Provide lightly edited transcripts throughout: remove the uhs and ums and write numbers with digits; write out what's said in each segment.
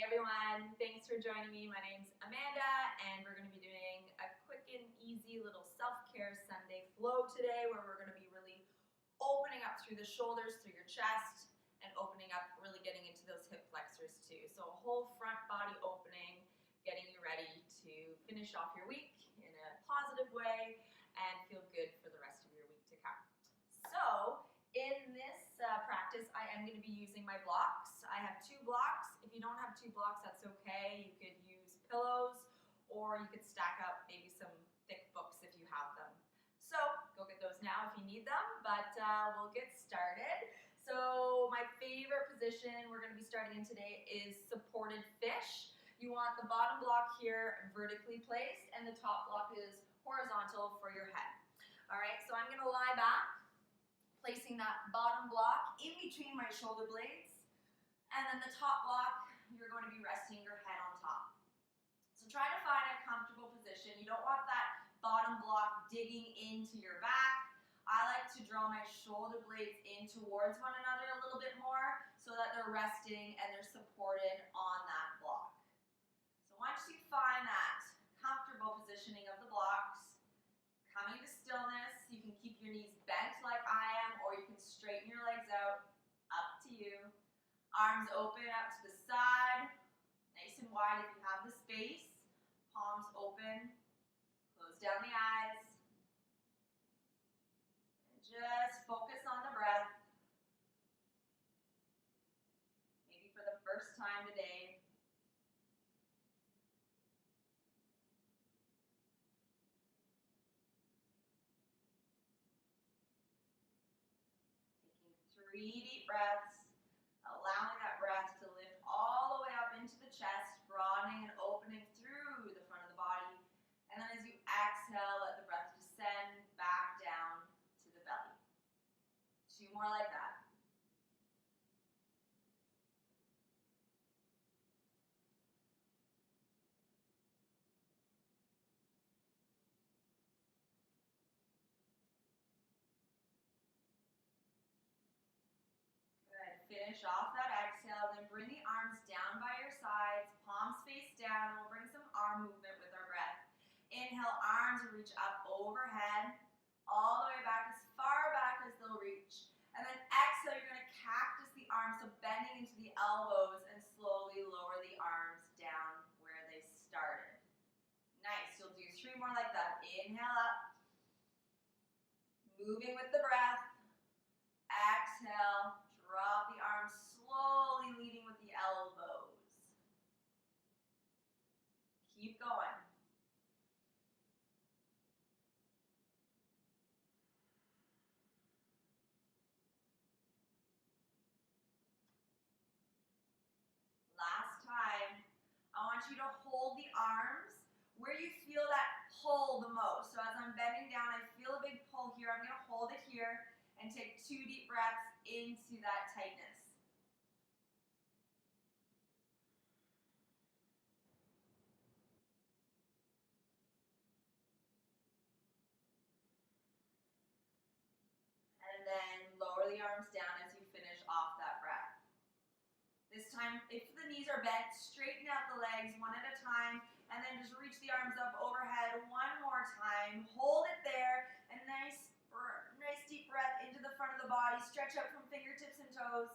Hey everyone, thanks for joining me. My name's Amanda and we're going to be doing a quick and easy little self-care Sunday flow today where we're going to be really opening up through the shoulders, through your chest, and opening up, really getting into those hip flexors too. So a whole front body opening, getting you ready to finish off your week in a positive way and feel good for the rest of your week to come. So in this practice, I am going to be using my blocks. I have 2 blocks. If you don't have 2 blocks, that's okay. You could use pillows or you could stack up maybe some thick books if you have them. So go get those now if you need them, but we'll get started. So my favorite position we're going to be starting in today is supported fish. You want the bottom block here vertically placed and the top block is horizontal for your head. All right, so I'm going to lie back, placing that bottom block in between my shoulder blades, and then the top block, you're going to be resting your head on top. So try to find a comfortable position. You don't want that bottom block digging into your back. I like to draw my shoulder blades in towards one another a little bit more so that they're resting and they're supported on that block. So once you find that comfortable positioning of the blocks, coming to stillness, you can keep your knees bent like I am, or you can straighten your legs out, up to you. Arms open out to the side, nice and wide if you have the space. Palms open, close down the eyes. And just focus on the breath. Maybe for the first time today. Taking 3 deep breaths, allowing that breath to lift all the way up into the chest, broadening and opening through the front of the body. And then as you exhale, let the breath descend back down to the belly. 2 more like that. Finish off that exhale, then bring the arms down by your sides, palms face down, and we'll bring some arm movement with our breath. Inhale, arms reach up overhead, all the way back, as far back as they'll reach. And then exhale, you're going to cactus the arms, so bending into the elbows, and slowly lower the arms down where they started. Nice, you'll do 3 more like that. Inhale up, moving with the breath. Exhale. Drop the arms, slowly leading with the elbows. Keep going. Last time, I want you to hold the arms where you feel that pull the most. So as I'm bending down, I feel a big pull here. I'm going to hold it here and take 2 deep breaths into that tightness. And then lower the arms down as you finish off that breath. This time, if the knees are bent, straighten out the legs one at a time, and then just reach the arms up overhead 1 more time. Hold it there, and nice deep breath into the front of the body. Stretch out from fingertips and toes.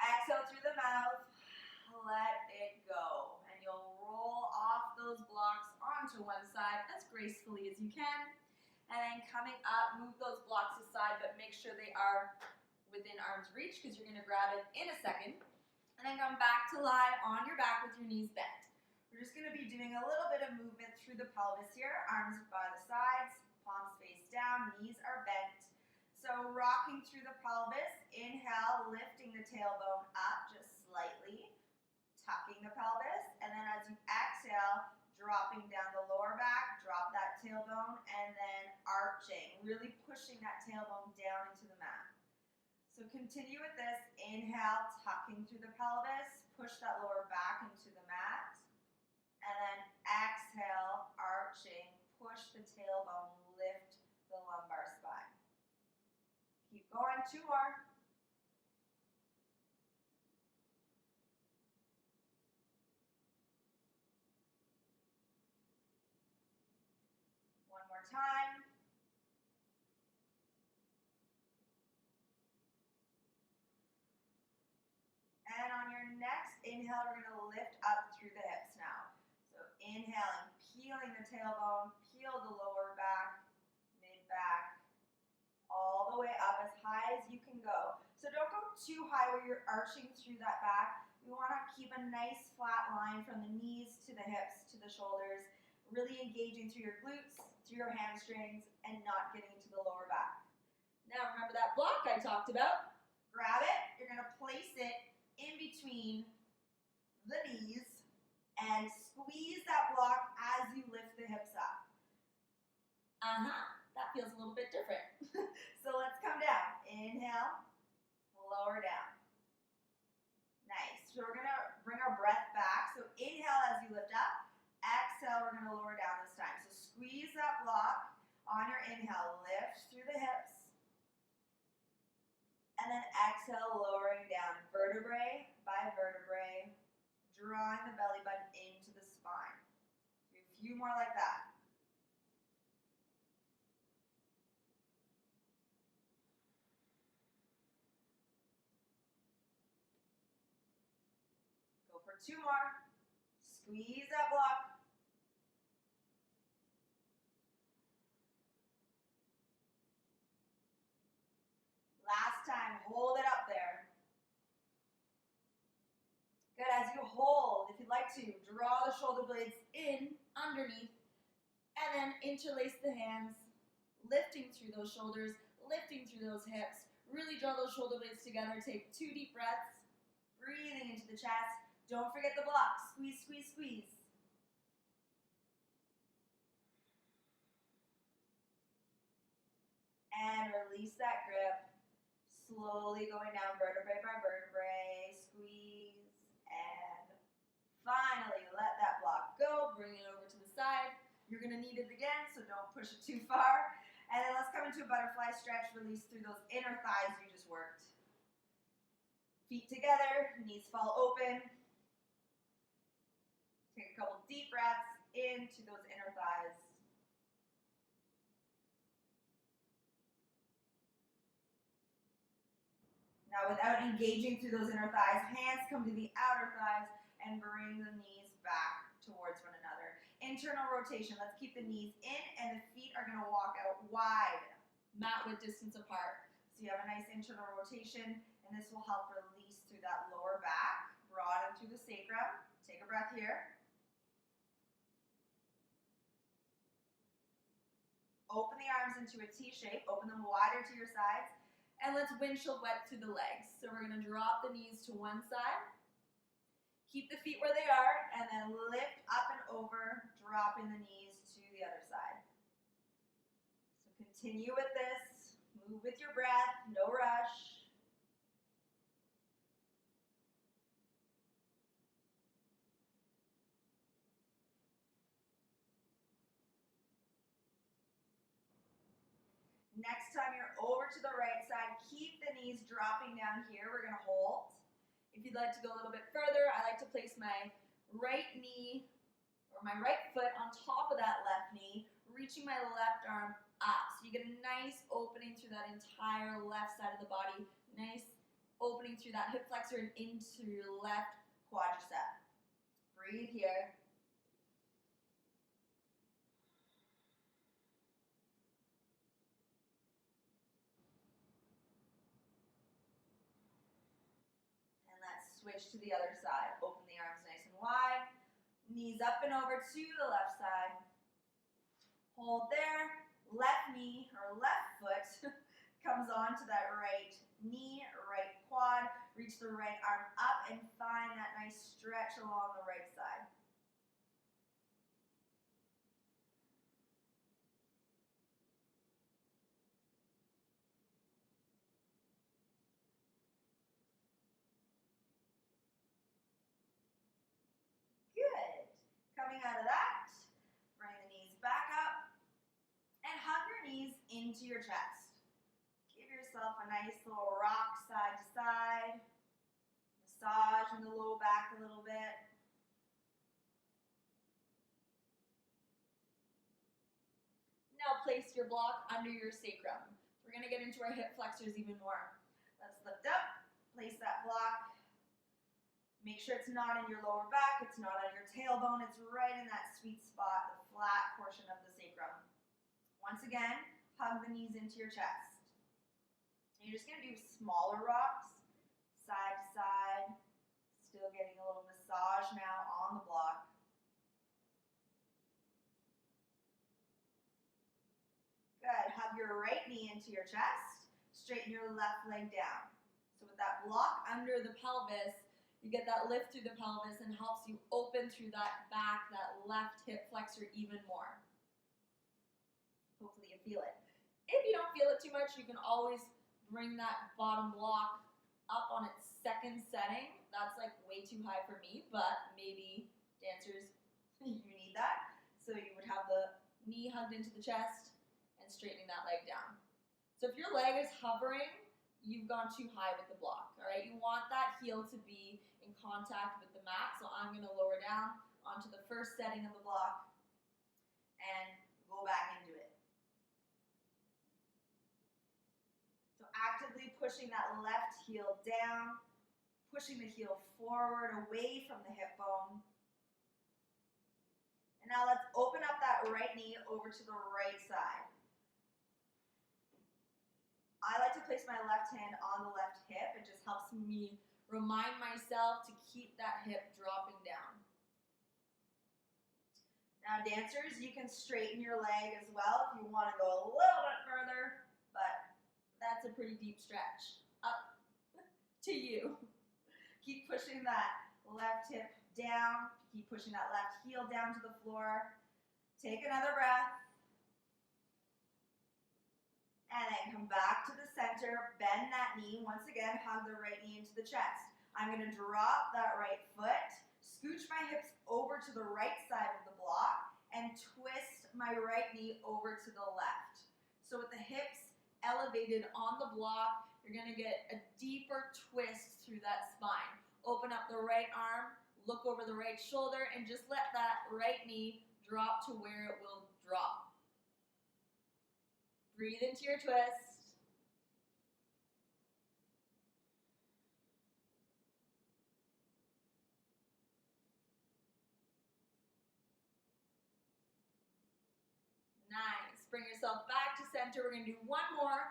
Exhale through the mouth. Let it go. And you'll roll off those blocks onto one side as gracefully as you can. And then coming up, move those blocks aside, but make sure they are within arm's reach because you're going to grab it in a second. And then come back to lie on your back with your knees bent. We're just going to be doing a little bit of movement through the pelvis here. Arms by the sides, palms face down, knees are bent. So rocking through the pelvis. Inhale, lifting the tailbone up just slightly, tucking the pelvis. And then as you exhale, dropping down the lower back, drop that tailbone, and then arching, really pushing that tailbone down into the mat. So continue with this. Inhale, tucking through the pelvis, push that lower back into the mat. And then exhale, arching, push the tailbone, lift the lumbar spine. Keep going, 2 more. Inhaling, peeling the tailbone, peel the lower back, mid-back, all the way up as high as you can go. So don't go too high where you're arching through that back. We want to keep a nice flat line from the knees to the hips to the shoulders, really engaging through your glutes, through your hamstrings, and not getting into the lower back. Now remember that block I talked about? Grab it, you're going to place it in between the knees and squeeze that block as you lift the hips up. That feels a little bit different. So let's come down. Inhale, lower down. Nice. So we're going to bring our breath back. So inhale as you lift up. Exhale, we're going to lower down this time. So squeeze that block on your inhale. Lift through the hips. And then exhale, lowering down vertebrae by vertebrae, drawing the belly button into the spine. Do a few more like that. Go for 2 more. Squeeze that block. Last time, hold it up there. Good, as you hold, if you'd like to, draw the shoulder blades in underneath and then interlace the hands, lifting through those shoulders, lifting through those hips. Really draw those shoulder blades together. Take 2 deep breaths, breathing into the chest. Don't forget the block. Squeeze, squeeze, squeeze. And release that grip. Slowly going down vertebrae by vertebrae. Squeeze. And finally, let that block go. Bring it over to the side. You're going to need it again, so don't push it too far. And then let's come into a butterfly stretch. Release through those inner thighs you just worked. Feet together. Knees fall open. Take a couple deep breaths into those inner thighs. Now without engaging through those inner thighs, hands come to the outer thighs and bring the knees back towards one another. Internal rotation, let's keep the knees in and the feet are going to walk out wide, mat width distance apart. So you have a nice internal rotation and this will help release through that lower back, broaden through the sacrum. Take a breath here. Open the arms into a T shape, open them wider to your sides. And let's windshield wet through the legs. So we're going to drop the knees to one side. Keep the feet where they are, and then lift up and over, dropping the knees to the other side. So continue with this. Move with your breath, no rush. Next time you're over to the right side, keep the knees dropping down here. We're going to hold. If you'd like to go a little bit further, I like to place my right knee or my right foot on top of that left knee, reaching my left arm up. So you get a nice opening through that entire left side of the body. Nice opening through that hip flexor and into your left quadricep. Breathe here. Switch to the other side. Open the arms nice and wide. Knees up and over to the left side. Hold there. Left knee or left foot comes onto that right knee, right quad. Reach the right arm up and find that nice stretch along the right side. Coming out of that, bring the knees back up and hug your knees into your chest. Give yourself a nice little rock side to side. Massage in the low back a little bit. Now place your block under your sacrum. We're going to get into our hip flexors even more. Let's lift up, place that block. Make sure it's not in your lower back, it's not on your tailbone, it's right in that sweet spot, the flat portion of the sacrum. Once again, hug the knees into your chest. And you're just going to do smaller rocks, side to side, still getting a little massage now on the block. Good. Hug your right knee into your chest, straighten your left leg down. So with that block under the pelvis, you get that lift through the pelvis and helps you open through that back, that left hip flexor even more. Hopefully you feel it. If you don't feel it too much, you can always bring that bottom block up on its second setting. That's like way too high for me, but maybe dancers, you need that. So you would have the knee hugged into the chest and straightening that leg down. So if your leg is hovering, you've gone too high with the block, all right? You want that heel to be in contact with the mat, so I'm gonna lower down onto the first setting of the block and go back into it. So actively pushing that left heel down, pushing the heel forward, away from the hip bone. And now let's open up that right knee over to the right side. I like to place my left hand on the left hip. It just helps me remind myself to keep that hip dropping down. Now dancers, you can straighten your leg as well if you want to go a little bit further, but that's a pretty deep stretch. Up to you. Keep pushing that left hip down. Keep pushing that left heel down to the floor. Take another breath. And then come back to the center, bend that knee. Once again, hug the right knee into the chest. I'm going to drop that right foot, scooch my hips over to the right side of the block, and twist my right knee over to the left. So with the hips elevated on the block, you're going to get a deeper twist through that spine. Open up the right arm, look over the right shoulder, and just let that right knee drop to where it will drop. Breathe into your twist. Nice. Bring yourself back to center. We're going to do one more.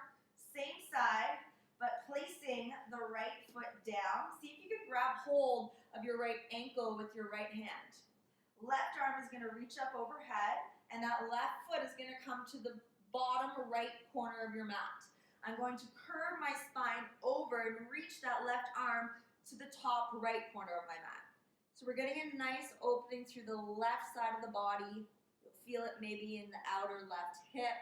Same side, but placing the right foot down. See if you can grab hold of your right ankle with your right hand. Left arm is going to reach up overhead, and that left foot is going to come to the bottom right corner of your mat. I'm going to curve my spine over and reach that left arm to the top right corner of my mat. So we're getting a nice opening through the left side of the body. You'll feel it maybe in the outer left hip,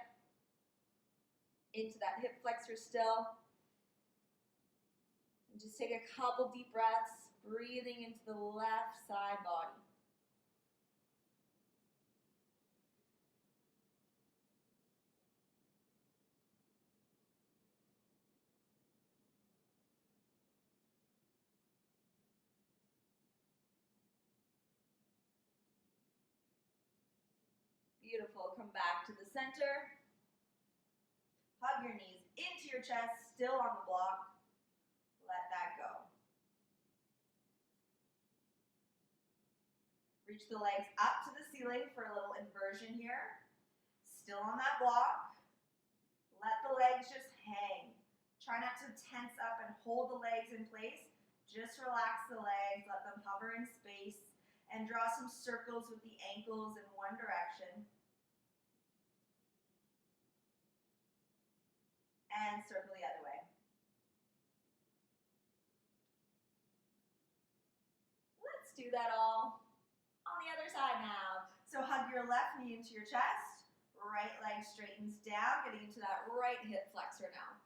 into that hip flexor still. And just take a couple deep breaths, breathing into the left side body. Beautiful. Come back to the center. Hug your knees into your chest, still on the block. Let that go. Reach the legs up to the ceiling for a little inversion here. Still on that block. Let the legs just hang. Try not to tense up and hold the legs in place. Just relax the legs, let them hover in space, and draw some circles with the ankles in one direction. And circle the other way. Let's do that all on the other side now. So hug your left knee into your chest, right leg straightens down, getting into that right hip flexor now.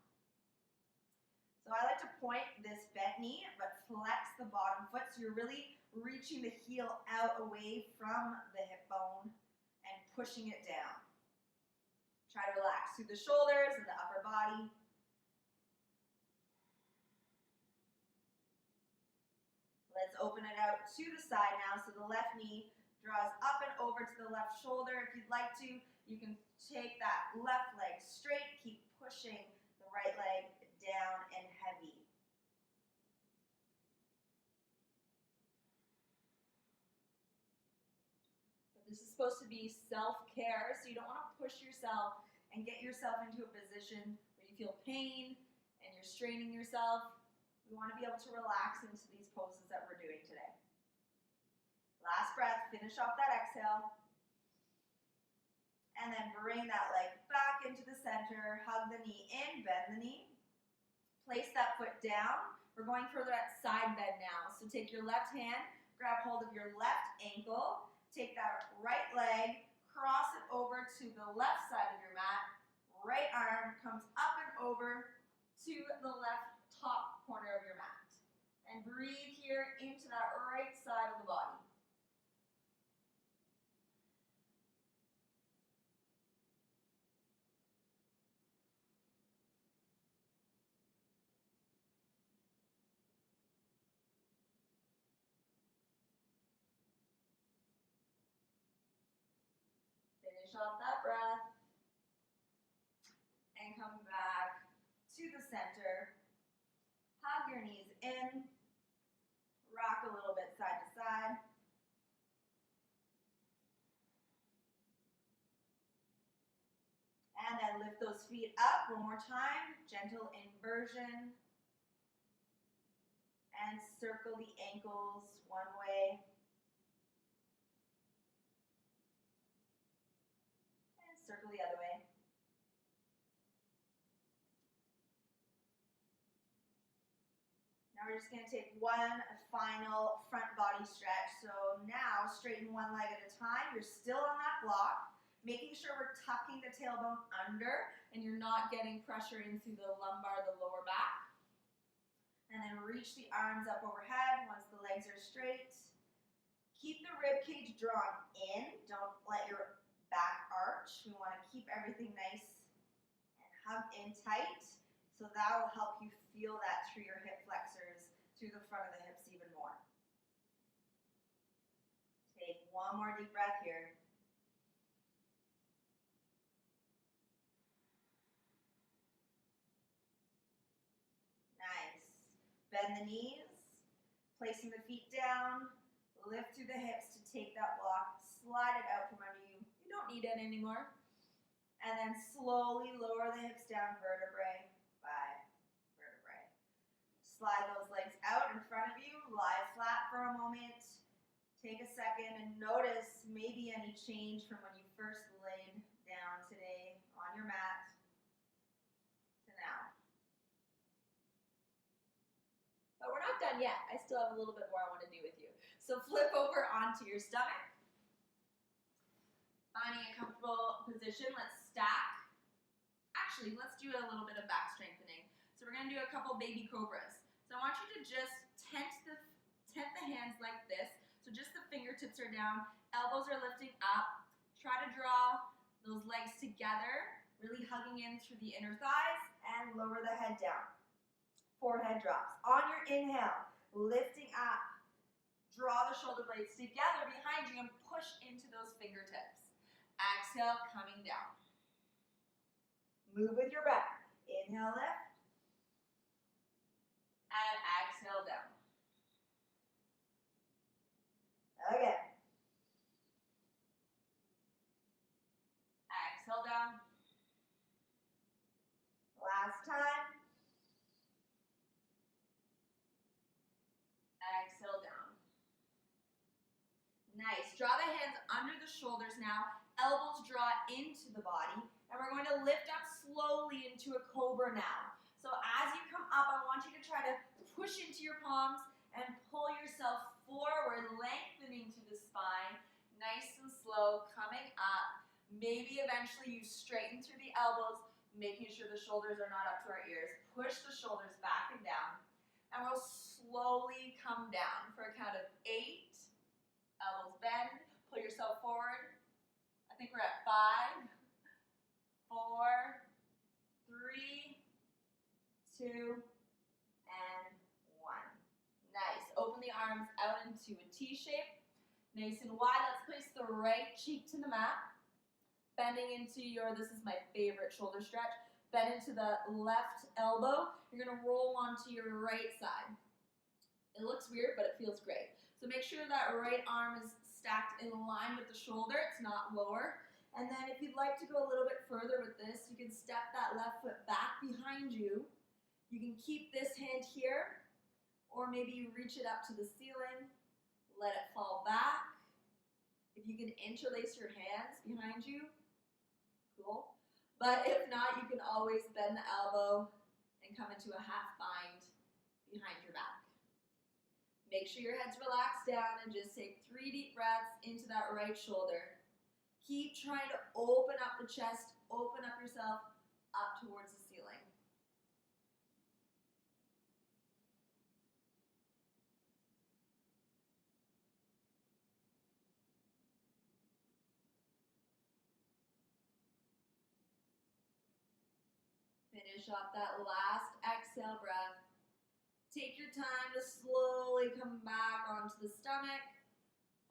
So I like to point this bent knee, but flex the bottom foot, so you're really reaching the heel out away from the hip bone and pushing it down. Try to relax through the shoulders and the upper body. Let's open it out to the side now. So the left knee draws up and over to the left shoulder. If you'd like to, you can take that left leg straight, keep pushing the right leg down and heavy. This is supposed to be self-care, so you don't want to push yourself and get yourself into a position where you feel pain and you're straining yourself. We want to be able to relax into these poses that we're doing today. Last breath, finish off that exhale. And then bring that leg back into the center, hug the knee in, bend the knee. Place that foot down. We're going for that side bend now. So take your left hand, grab hold of your left ankle, take that right leg, cross it over to the left side of your mat. Right arm comes up and over to the left top corner of your mat. And breathe here into that right side of the body. Finish off that breath. And come back to the center. Hug your knees in. Rock a little bit side to side. And then lift those feet up one more time. Gentle inversion. And circle the ankles one way. And circle the other way. Now we're just going to take one final front body stretch. So now straighten one leg at a time. You're still on that block, making sure we're tucking the tailbone under and you're not getting pressure into the lumbar, the lower back. And then reach the arms up overhead once the legs are straight. Keep the rib cage drawn in. Don't let your back arch. We want to keep everything nice and hug in tight. So that will help you feel that through your hip flexors, through the front of the hips even more. Take one more deep breath here. Nice. Bend the knees, placing the feet down, lift through the hips to take that block, slide it out from under you. You don't need it anymore. And then slowly lower the hips down vertebrae by vertebrae. Slide those legs out in front of you, lie flat for a moment. Take a second and notice maybe any change from when you first laid down today on your mat to now. But we're not done yet. I still have a little bit more I want to do with you. So flip over onto your stomach. Finding a comfortable position, let's stack. Actually, let's do a little bit of back strengthening. So we're going to do a couple baby cobras. So I want you to just tent the hands like this. So just the fingertips are down, elbows are lifting up. Try to draw those legs together, really hugging in through the inner thighs, and lower the head down. Forehead drops. On your inhale, lifting up. Draw the shoulder blades together behind you and push into those fingertips. Exhale, coming down. Move with your breath. Inhale, lift. And exhale, down. Again. Exhale, down. Last time. Exhale, down. Nice. Draw the hands under the shoulders now. Elbows draw into the body. And we're going to lift up slowly into a cobra now. So as you come up, I want you to try to push into your palms and pull yourself forward, lengthening through the spine. Nice and slow, coming up. Maybe eventually you straighten through the elbows, making sure the shoulders are not up to our ears. Push the shoulders back and down. And we'll slowly come down for a count of 8. Elbows bend. Pull yourself forward. I think we're at 5, 4, 3, 2, and 1. Nice. Open the arms out into a T shape. Nice and wide. Let's place the right cheek to the mat. Bending into your, this is my favorite shoulder stretch. Bend into the left elbow. You're going to roll onto your right side. It looks weird, but it feels great. So make sure that right arm is stacked in line with the shoulder, it's not lower. And then if you'd like to go a little bit further with this, you can step that left foot back behind you. You can keep this hand here, or maybe you reach it up to the ceiling, let it fall back. If you can interlace your hands behind you, cool. But if not, you can always bend the elbow and come into a half bind behind your back. Make sure your head's relaxed down and just take 3 deep breaths into that right shoulder. Keep trying to open up the chest, open up yourself up towards the ceiling. Finish off that last exhale breath. Take your time to slowly come back onto the stomach.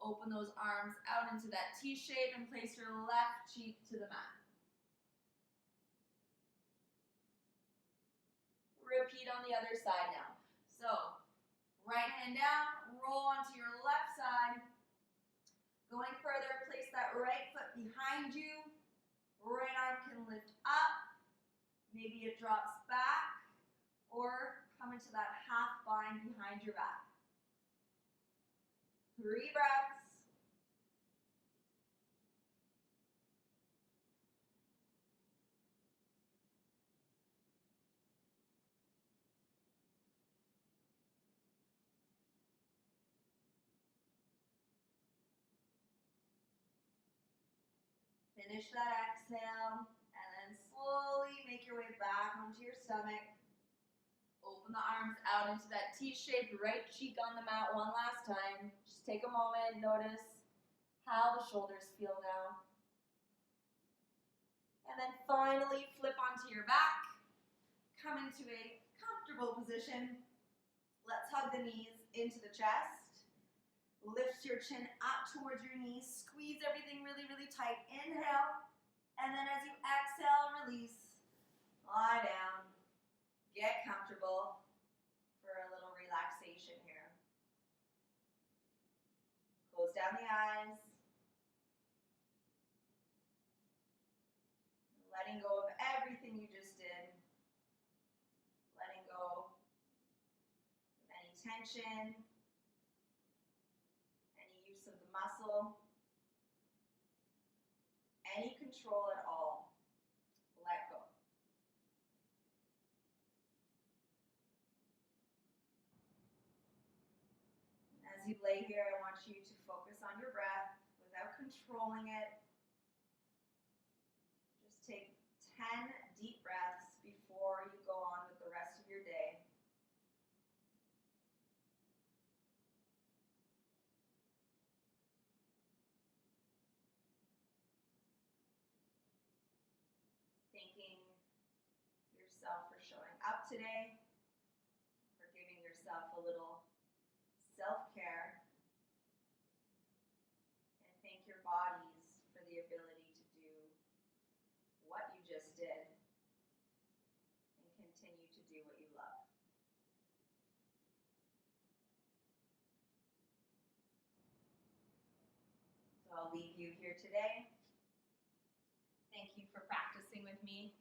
Open those arms out into that T shape and place your left cheek to the mat. Repeat on the other side now. So, right hand down, roll onto your left side. Going further, place that right foot behind you. Right arm can lift up. Maybe it drops back, or come into that half bind behind your back. 3 breaths. Finish that exhale, and then slowly make your way back onto your stomach. Open the arms out into that T-shaped right cheek on the mat one last time. Just take a moment, notice how the shoulders feel now. And then finally flip onto your back. Come into a comfortable position. Let's hug the knees into the chest. Lift your chin up towards your knees. Squeeze everything really, really tight. Inhale. And then as you exhale, release. Lie down. Get comfortable for a little relaxation here. Close down the eyes. Letting go of everything you just did. Letting go of any tension, any use of the muscle, any control at all. Let go. As you lay here, I want you to focus on your breath without controlling it. Just take 10 deep breaths before you go on with the rest of your day. Thanking yourself for showing up today, for giving yourself a little self-care, and thank your bodies for the ability to do what you just did and continue to do what you love. So I'll leave you here today. Thank you for practicing with me.